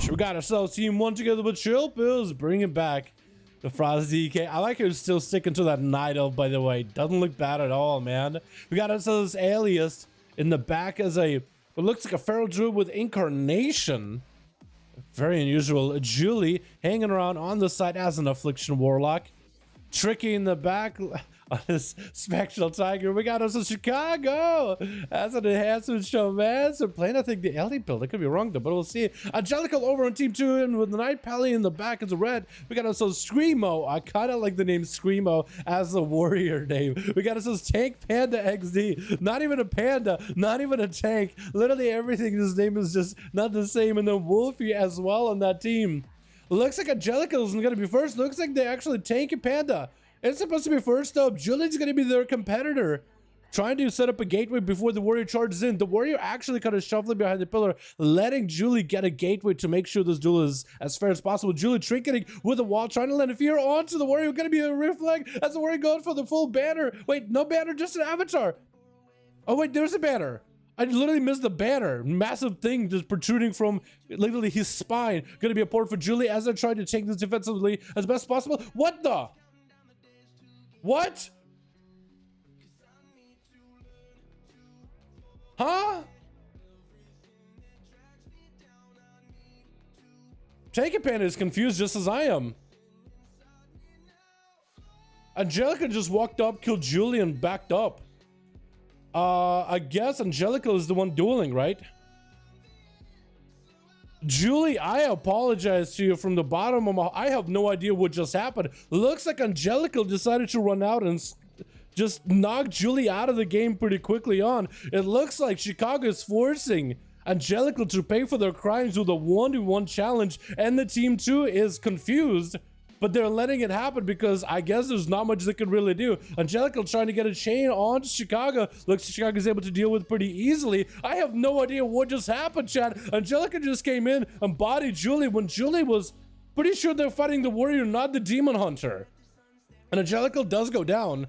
rematch. We got ourselves team 1 together with Chill Pills, bringing back the Frosty DK. I like it still sticking to that Night Elf, by the way. Doesn't look bad at all, man. We got ourselves Alias in the back as a, what looks like a Feral Druid with Incarnation. Very unusual. Julie hanging around on the side as an Affliction Warlock. Tricky in the back on his Spectral Tiger. We got us in Chicago as an enhancement show, man. So playing, I think, the LD build. I could be wrong, though, but we'll see. Angelical over on team 2, and with the Night Pally in the back as a red. We got ourselves Screamo. I kind of like the name Screamo as a warrior name. We got ourselves Tank Panda XD. Not even a panda, not even a tank. Literally everything. His name is just not the same. And then Wolfie as well on that team. Looks like Angelical isn't going to be first. Looks like they actually Tank and Panda. It's supposed to be first up. Julian's going to be their competitor. Trying to set up a gateway before the warrior charges in. The warrior actually kind of shuffling behind the pillar, letting Julie get a gateway to make sure this duel is as fair as possible. Julie trinketing with a wall, trying to land a fear onto the warrior. Going to be a reflect as the warrior going for the full banner. Wait, no banner, just an avatar. Oh, wait, there's a banner. I literally missed the banner. Massive thing just protruding from literally his spine. Going to be a port for Julie as they're trying to take this defensively as best possible. What the? What? Huh? Take Panda is confused just as I am. Angelica just walked up, killed Julie, and backed up. I guess Angelica is the one dueling, right? Julie, I apologize to you from the bottom of my... I have no idea what just happened. Looks like Angelica decided to run out and just knock Julie out of the game pretty quickly on. It looks like Chicago is forcing Angelica to pay for their crimes with a 1-to-1 challenge, and the team 2 is confused. But they're letting it happen because I guess there's not much they can really do. Angelica trying to get a chain on Chicago. Looks like Chicago's able to deal with pretty easily. I have no idea what just happened, Chad. Angelica just came in and bodied Julie when Julie was pretty sure they're fighting the warrior, not the demon hunter. And Angelica does go down.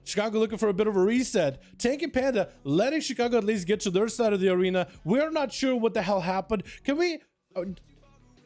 Chicago looking for a bit of a reset. Tank and Panda letting Chicago at least get to their side of the arena. We're not sure what the hell happened. Can we...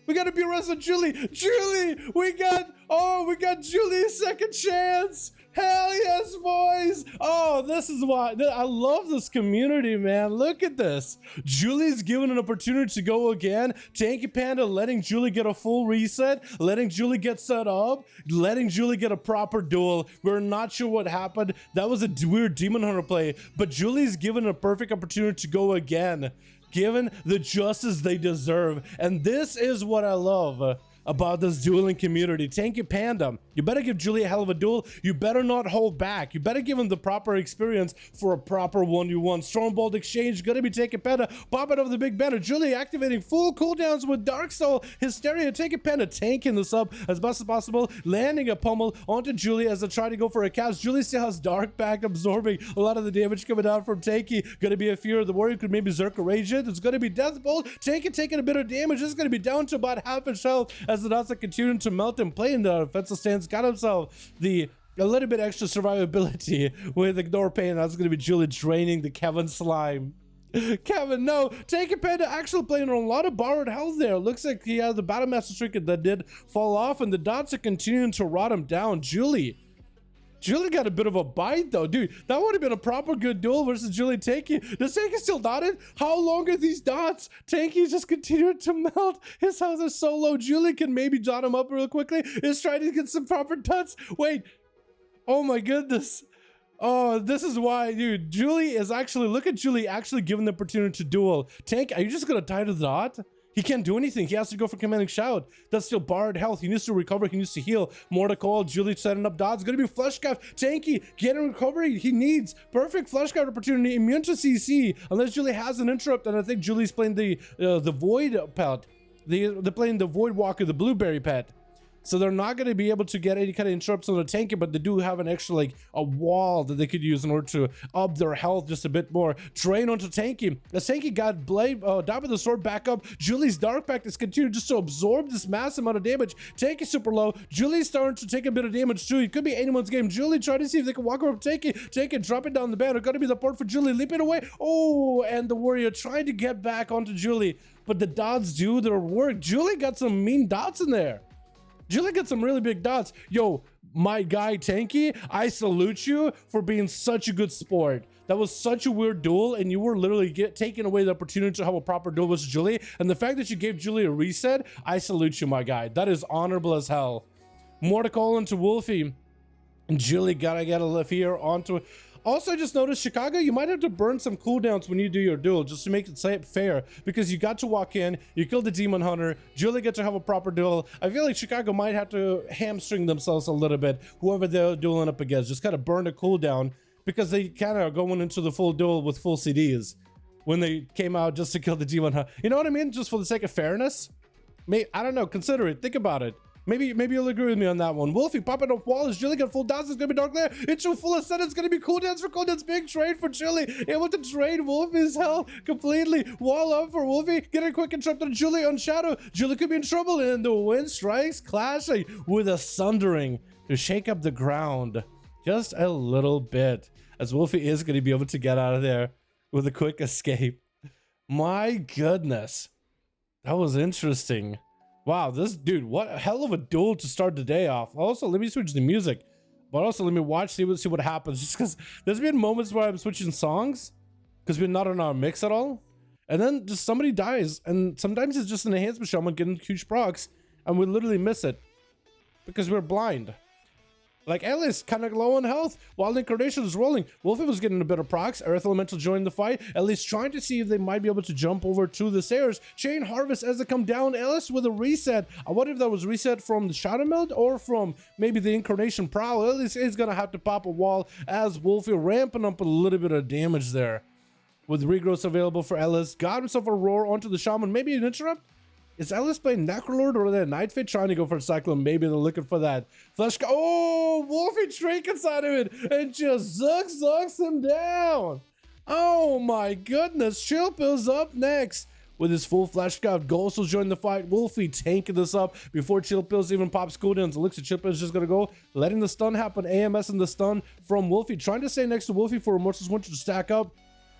we gotta be arrested, Julie! Julie! We got Julie's second chance! Hell yes, boys! Oh, this is why I love this community, man. Look at this. Julie's given an opportunity to go again. Tanky Panda letting Julie get a full reset, letting Julie get set up, letting Julie get a proper duel. We're not sure what happened. That was a weird Demon Hunter play, but Julie's given a perfect opportunity to go again, given the justice they deserve. And this is what I love about this dueling community. Tanky Panda, you better give Julie a hell of a duel. You better not hold back. You better give him the proper experience for a proper 1v1. Stormbolt exchange, gonna be Tanky Panda, popping over the big banner. Julie activating full cooldowns with Dark Soul, Hysteria. Tanky Panda tanking this up as best as possible, landing a pummel onto Julie as they try to go for a cast. Julie still has Dark back, absorbing a lot of the damage coming down from Tanky. Gonna be a fear. The warrior could maybe Zerka rage it. It's gonna be Death Bolt. Tanky taking a bit of damage. It's gonna be down to about half his health as the dots are continuing to melt and play in the defensive stance. Got himself a little bit extra survivability with Ignore Pain. That's going to be Julie draining the Kevin slime. Kevin, no. Tanky Panda actually playing on a lot of borrowed health there. Looks like he has the Battle Master trinket that did fall off, and the dots are continuing to rot him down. Julie got a bit of a bite though, dude. That would have been a proper good duel versus Julie. Tanky. Does Tanky still dotted? How long are these dots? Tanky's just continuing to melt. His health is so low. Julie can maybe dot him up real quickly. Is trying to get some proper dots. Wait. Oh my goodness. Oh, this is why, dude. Julie is actually, look at Julie actually given the opportunity to duel. Tank, are you just gonna die to the dot? He can't do anything. He has to go for Commanding Shout. That's still borrowed health. He needs to recover. He needs to heal. More to call. Julie setting up dots. Gonna be Flesh Scaff. Tanky getting recovery. He needs perfect Flesh Scaff opportunity. Immune to CC. Unless Julie has an interrupt. And I think Julie's playing the Void pet. They're playing the Void Walker, the Blueberry pet. So they're not going to be able to get any kind of interrupts on the tanky, but they do have an extra, like, a wall that they could use in order to up their health just a bit more. Drain onto tanky. As tanky got blade, down with the sword back up, Julie's dark pact is continuing just to absorb this massive amount of damage. Tanky super low. Julie's starting to take a bit of damage too. It could be anyone's game. Julie trying to see if they can walk over tanky. Tanky dropping down the banner. Gonna be the port for Julie, leaping away. Oh, and the warrior trying to get back onto Julie, but the dots do their work. Julie got some mean dots in there. Julie got some really big dots. Yo, my guy Tanky, I salute you for being such a good sport. That was such a weird duel, and you were literally taking away the opportunity to have a proper duel with Julie. And the fact that you gave Julie a reset, I salute you, my guy. That is honorable as hell. More to call into Wolfie. And Julie gotta get a lift here onto it. Also, I just noticed, Chicago, you might have to burn some cooldowns when you do your duel, just to make it fair, because you got to walk in, you killed the Demon Hunter, Julie got to have a proper duel. I feel like Chicago might have to hamstring themselves a little bit, whoever they're dueling up against, just kind of burn a cooldown, because they kind of going into the full duel with full CDs when they came out just to kill the Demon Hunter. You know what I mean? Just for the sake of fairness? I don't know, consider it, think about it. Maybe you'll agree with me on that one. Wolfie popping up walls. Julie got full dots. It's gonna be dark there. Into full ascent. It's gonna be cooldowns for cooldowns. Big trade for Julie. Able to trade Wolfie's health completely. Wall up for Wolfie. Get a quick interrupt on Julie on Shadow. Julie could be in trouble, and the wind strikes, clashing with a sundering to shake up the ground just a little bit. As Wolfie is gonna be able to get out of there with a quick escape. My goodness, that was interesting. Wow, this dude, what a hell of a duel to start the day off. Also, let me switch the music, but also let me see what happens. Just because there's been moments where I'm switching songs because we're not in our mix at all, and then just somebody dies, and sometimes it's just an enhancement shaman getting huge procs, and we literally miss it because we're blind. Like Ellis, kind of low on health, while Incarnation is rolling. Wolfie was getting a bit of procs. Earth Elemental joined the fight. Ellis trying to see if they might be able to jump over to the stairs. Chain Harvest as they come down. Ellis with a reset. I wonder if that was reset from the Shadow Meld or from maybe the Incarnation Prowl. Ellis is going to have to pop a wall as Wolfie ramping up a little bit of damage there. With regrowths available for Ellis. Got himself a roar onto the Shaman. Maybe an interrupt? Is Ellis playing Necrolord or that Night Fit trying to go for a Cyclone? Maybe they're looking for that. Flesh. Oh, Wolfie Drake inside of it and just zucks him down. Oh my goodness. Chill Pill's up next with his full Flash Scout. Ghost will join the fight. Wolfie tanking this up before Chill Pills even pops cooldowns. It looks like Chill Pills just gonna go, letting the stun happen. AMS and the stun from Wolfie. Trying to stay next to Wolfie for Immortals Winter to stack up.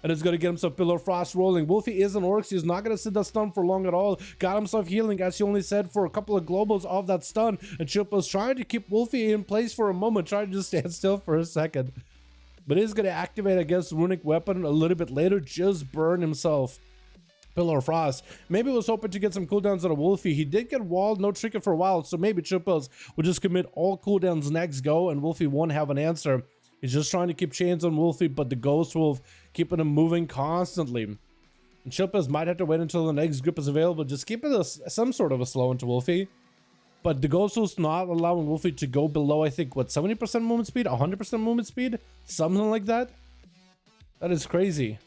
And it's going to get himself Pillar of Frost rolling. Wolfie is an Orcs. He's not going to sit that stun for long at all. Got himself healing, as he only said, for a couple of globals of that stun. And Chippo's trying to keep Wolfie in place for a moment, trying to just stand still for a second. But he's going to activate against Runic Weapon a little bit later. Just burn himself Pillar of Frost. Maybe was hoping to get some cooldowns out of Wolfie. He did get walled, no trigger for a while. So maybe Chippos will just commit all cooldowns next go, and Wolfie won't have an answer. He's just trying to keep chains on Wolfie, but the Ghost Wolf keeping him moving constantly. And Chilpas might have to wait until the next grip is available. Just keep it some sort of a slow into Wolfie. But the Ghost Wolf's not allowing Wolfie to go below, I think, what, 70% movement speed? 100% movement speed? Something like that? That is crazy.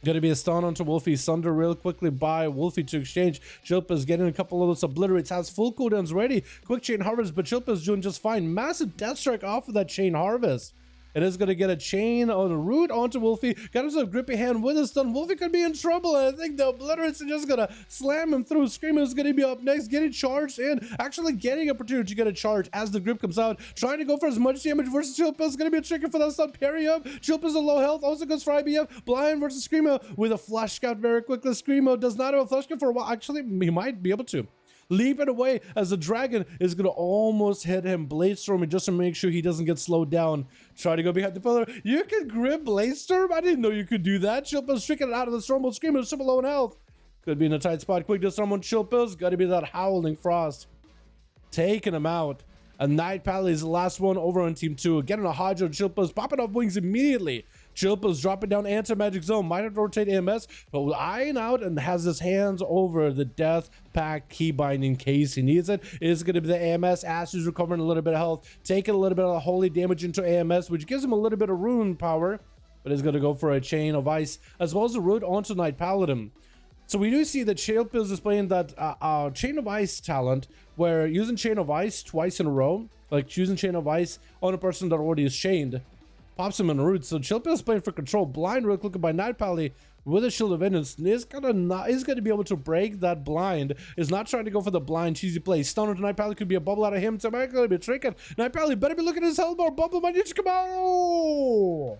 Gonna be a stun onto Wolfie. Sunder real quickly by Wolfie to exchange. Chilpa's getting a couple of those obliterates. Has full cooldowns ready. Quick chain harvest, but Chilpa's doing just fine. Massive death strike off of that chain harvest. It is going to get a chain on the root onto Wolfie. Got himself a grippy hand with a stun. Wolfie could be in trouble, and I think the obliterates are just going to slam him through. Screamer is going to be up next, getting charged in. Actually getting opportunity to get a charge as the grip comes out. Trying to go for as much damage versus Chilpa. Is going to be a trigger for that stun. Parry up. Chilpa's a low health. Also goes for IBF. Blind versus Screamo with a Flash Scout very quickly. Screamo does not have a Flash Scout for a while. Actually, he might be able to. Leap it away as the dragon is going to almost hit him. Bladestorm just to make sure he doesn't get slowed down. Try to go behind the pillar. You can grip Bladestorm? I didn't know you could do that. Chillpill's tricking it out of the storm. Screaming super low in health. Could be in a tight spot. Quick disarm on Chillpill's. Got to be that Howling Frost. Taking him out. A Night Pally is the last one over on Team 2. Getting a Hodge on Chillpill's. Popping off wings immediately. Chillpill's dropping down anti-magic zone. Might have to rotate AMS, but eyeing out and has his hands over the Death Pact keybind in case he needs it. It is going to be the AMS. Ash is recovering a little bit of health, taking a little bit of holy damage into AMS, which gives him a little bit of rune power, but is going to go for a chain of ice as well as a root onto Night Paladin. So we do see that Shadowlands is playing that Chain of Ice talent, where using Chain of Ice twice in a row, like choosing Chain of Ice on a person that already is chained, pops him in the root. So Shadowlands is playing for control. Blind real quick by Night Pally with a Shield of Vengeance is gonna be able to break that blind. Is not trying to go for the blind cheesy play. Stun to Night Pally could be a bubble out of him. So might gonna be a trick. Night Pally better be looking at his health bar. Bubble might just come out.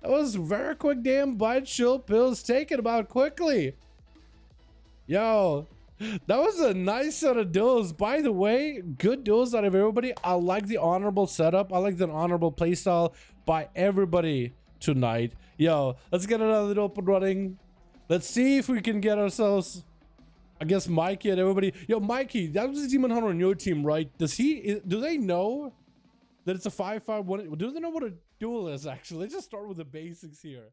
That was very quick damn bite. Shield pills taken about quickly. Yo, that was a nice set of duels. By the way, good duels out of everybody. I like the honorable setup. I like the honorable playstyle by everybody tonight. Yo, let's get another open running. Let's see if we can get ourselves, I guess, Mikey and everybody. Yo, Mikey, that was a Demon Hunter on your team, right? Do they know that it's a 5-5-1? Do they know what a duel is, actually? Let's just start with the basics here.